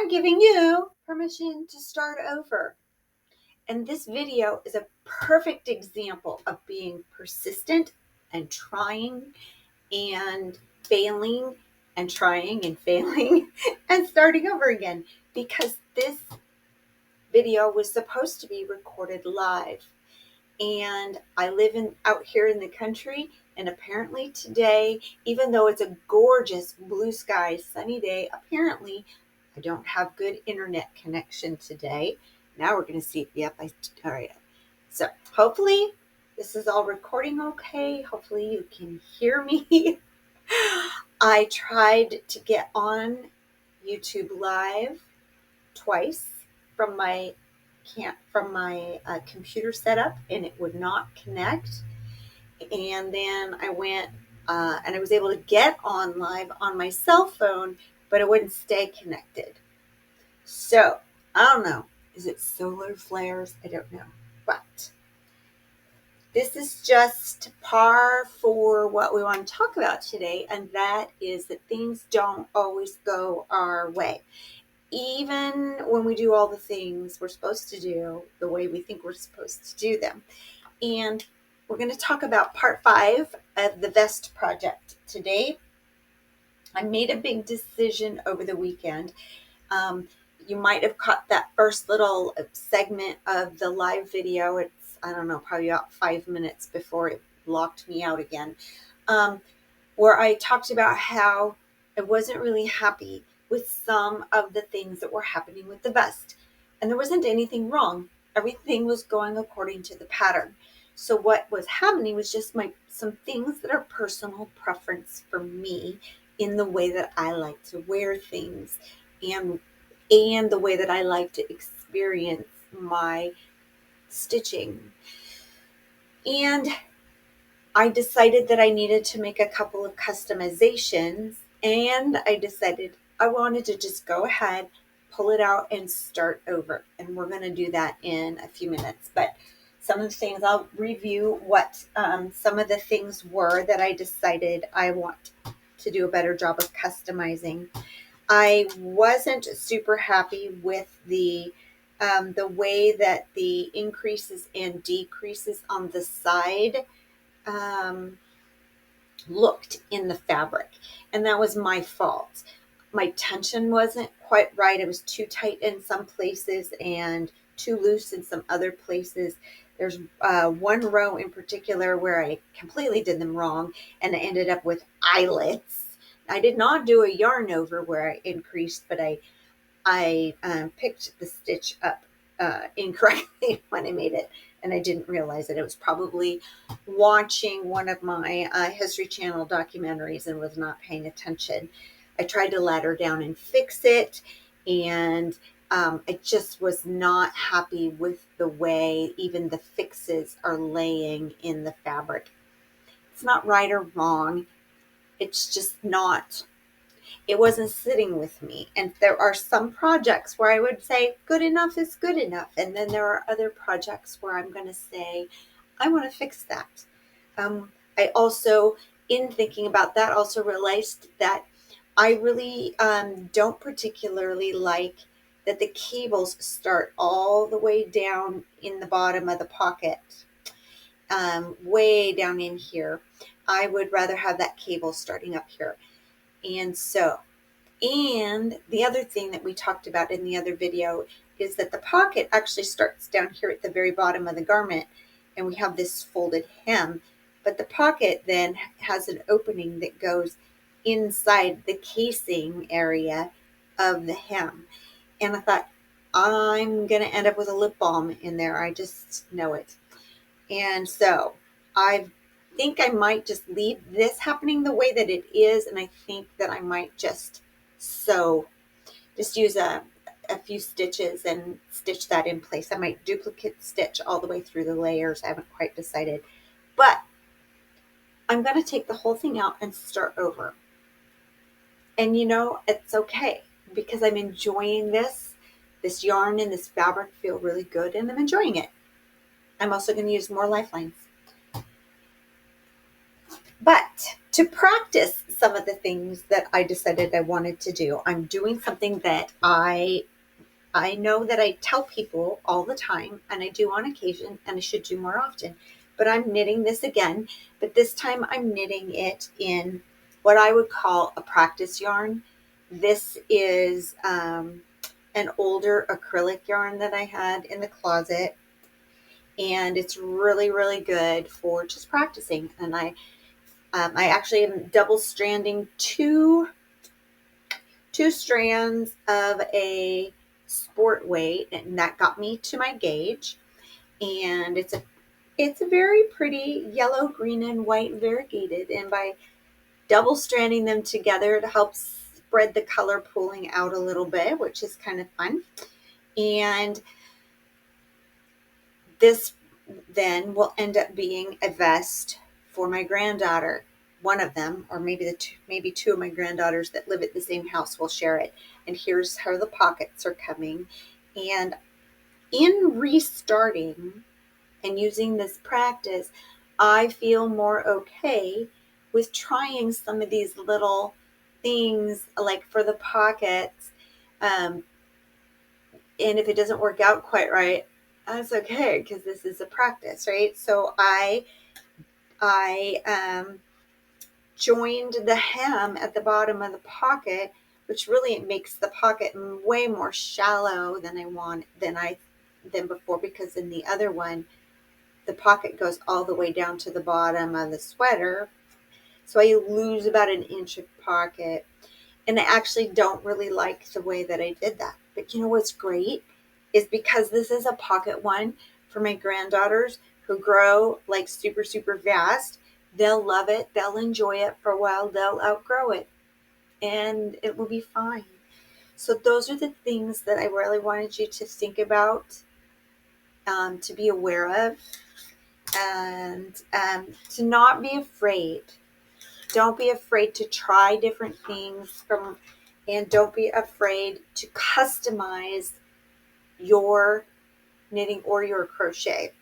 I'm giving you permission to start over. And this video is a perfect example of being persistent and trying and failing and trying and failing and starting over again, because this video was supposed to be recorded live. And I live out here in the country, and apparently today, even though it's a gorgeous blue sky sunny day, apparently I don't have good internet connection today. Now we're going to see. Yep, all right. So hopefully this is all recording okay. Hopefully you can hear me. I tried to get on YouTube Live twice from my computer setup, and it would not connect. And then I went and I was able to get on live on my cell phone, but it wouldn't stay connected. So I don't know. Is it solar flares? I don't know. But this is just par for what we want to talk about today, and that is that things don't always go our way. Even when we do all the things we're supposed to do the way we think we're supposed to do them. And we're going to talk about part 5 of the vest project today. I made a big decision over the weekend. You might have caught that first little segment of the live video. It's, I don't know, probably about 5 minutes before it locked me out again, where I talked about how I wasn't really happy with some of the things that were happening with the vest. And there wasn't anything wrong. Everything was going according to the pattern. So what was happening was just some things that are personal preference for me in the way that I like to wear things and the way that I like to experience my stitching. And I decided that I needed to make a couple of customizations, and I decided I wanted to just go ahead, pull it out, and start over. And we're going to do that in a few minutes. But some of the things, I'll review what some of the things were that I decided I want to do a better job of customizing. I wasn't super happy with the way that the increases and decreases on the side looked in the fabric, and that was my fault. My tension wasn't quite right. It was too tight in some places and too loose in some other places. There's one row in particular where I completely did them wrong, and I ended up with eyelets. I did not do a yarn over where I increased, but I picked the stitch up incorrectly when I made it, and I didn't realize it. It was probably watching one of my History Channel documentaries and was not paying attention. I tried to ladder down and fix it, and I just was not happy with the way even the fixes are laying in the fabric. It's not right or wrong. It's just not. It wasn't sitting with me. And there are some projects where I would say good enough is good enough. And then there are other projects where I'm going to say, I want to fix that. I also, in thinking about that, also realized that I really don't particularly like that the cables start all the way down in the bottom of the pocket, way down in here. I would rather have that cable starting up here. And the other thing that we talked about in the other video is that the pocket actually starts down here at the very bottom of the garment, and we have this folded hem, but the pocket then has an opening that goes inside the casing area of the hem. And I thought, I'm going to end up with a lip balm in there. I just know it. And so I think I might just leave this happening the way that it is, and I think that I might just use a few stitches and stitch that in place. I might duplicate stitch all the way through the layers. I haven't quite decided, but I'm going to take the whole thing out and start over. And it's okay, because I'm enjoying this yarn and this fabric feel really good, and I'm enjoying it. I'm also going to use more lifelines. But to practice some of the things that I decided I wanted to do. I'm doing something that I know that I tell people all the time, and I do on occasion, and I should do more often. But I'm knitting this again, but this time I'm knitting it in what I would call a practice yarn. This is an older acrylic yarn that I had in the closet, and it's really, really good for just practicing. And I actually am double stranding two strands of a sport weight, and that got me to my gauge. And it's a very pretty yellow, green, and white variegated. And by double stranding them together, it helps spread the color pooling out a little bit, which is kind of fun. And this then will end up being a vest for my granddaughter. One of them, or maybe two of my granddaughters that live at the same house will share it. And here's how the pockets are coming. And in restarting and using this practice, I feel more okay with trying some of these little things, like for the pockets. And if it doesn't work out quite right, that's okay, because this is a practice, right? So I joined the hem at the bottom of the pocket, which really makes the pocket way more shallow than before, because in the other one, the pocket goes all the way down to the bottom of the sweater. So I lose about an inch of pocket. And I actually don't really like the way that I did that. But you know what's great is, because this is a pocket one for my granddaughters who grow like super, super fast, they'll love it. They'll enjoy it for a while. They'll outgrow it, and it will be fine. So those are the things that I really wanted you to think about, to be aware of, and to not be afraid. Don't be afraid to try different things and don't be afraid to customize your knitting or your crochet.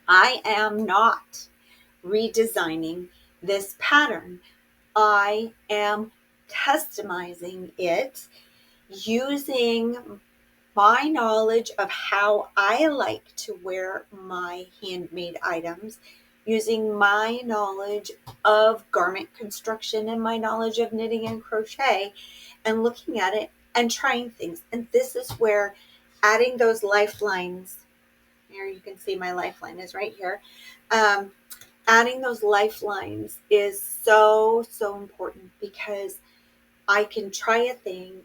I am not redesigning this pattern. I am customizing it using my knowledge of how I like to wear my handmade items, using my knowledge of garment construction and my knowledge of knitting and crochet, and looking at it and trying things. And this is where adding those lifelines, here you can see my lifeline is right here. Adding those lifelines is so, so important, because I can try a thing,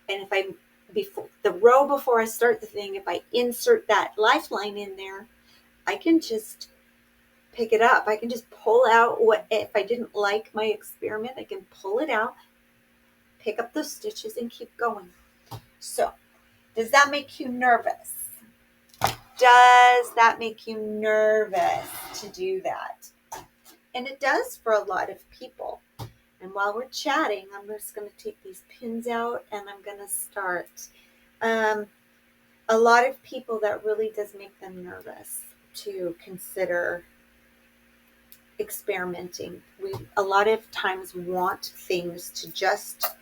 and if I before the row before I start the thing, if I insert that lifeline in there, I can just pick it up. I can just pull out if I didn't like my experiment, I can pull it out, pick up those stitches, and keep going. So, does that make you nervous? Does that make you nervous to do that? And it does for a lot of people. And while we're chatting, I'm just going to take these pins out and I'm going to start. A lot of people, that really does make them nervous to consider experimenting. We a lot of times want things to just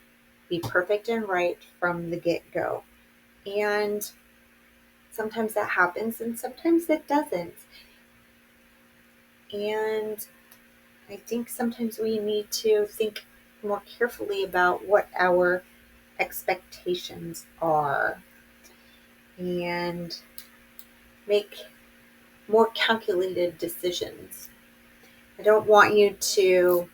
be perfect and right from the get-go. And sometimes that happens and sometimes it doesn't. And I think sometimes we need to think more carefully about what our expectations are and make more calculated decisions. I don't want you to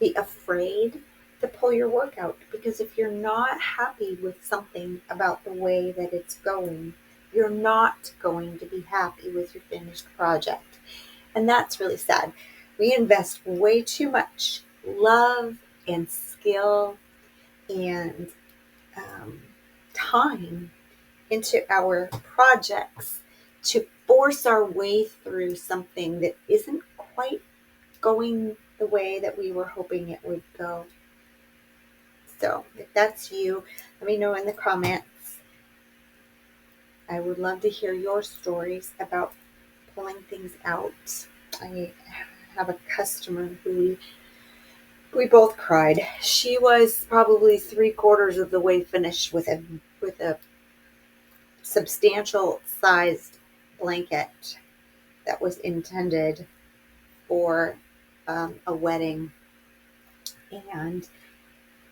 be afraid to pull your work out, because if you're not happy with something about the way that it's going, you're not going to be happy with your finished project. And that's really sad. We invest way too much love and skill and time into our projects to force our way through something that isn't quite going the way that we were hoping it would go. So if that's you, let me know in the comments. I would love to hear your stories about pulling things out. I have a customer who we both cried. She was probably 3/4 of the way finished with a substantial sized blanket that was intended for a wedding, and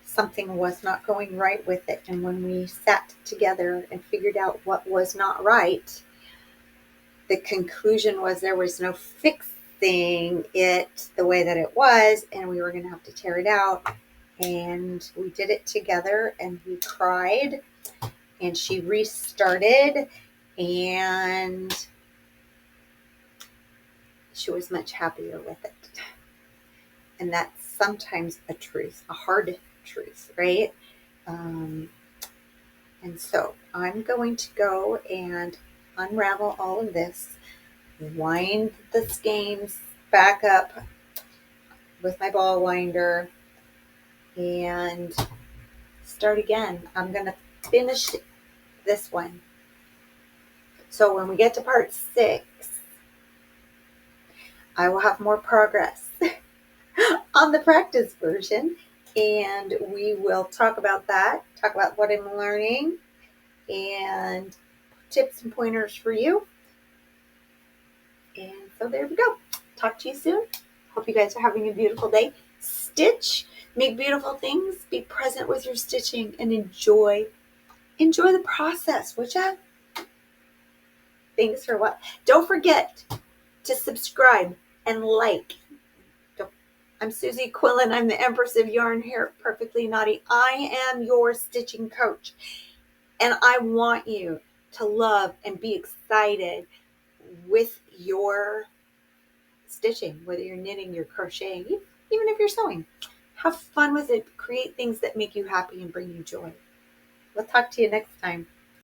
something was not going right with it. And when we sat together and figured out what was not right, the conclusion was there was no fixing it the way that it was, and we were going to have to tear it out. And we did it together, and we cried, and she restarted, and she was much happier with it. And that's sometimes a truth, a hard truth, right? And so I'm going to go and unravel all of this, wind the skeins back up with my ball winder, and start again. I'm going to finish this one. So when we get to part 6, I will have more progress on the practice version, and we will talk about that, talk about what I'm learning, and tips and pointers for you. And so there we go. Talk to you soon. Hope you guys are having a beautiful day. Stitch, make beautiful things, be present with your stitching, and enjoy the process, would ya? Thanks for what. Don't forget to subscribe and like. I'm Suzi Quillen. I'm the Empress of Yarn here at Perfectly Knotty. I am your stitching coach, and I want you to love and be excited with your stitching, whether you're knitting, you're crocheting, even if you're sewing. Have fun with it. Create things that make you happy and bring you joy. We'll talk to you next time.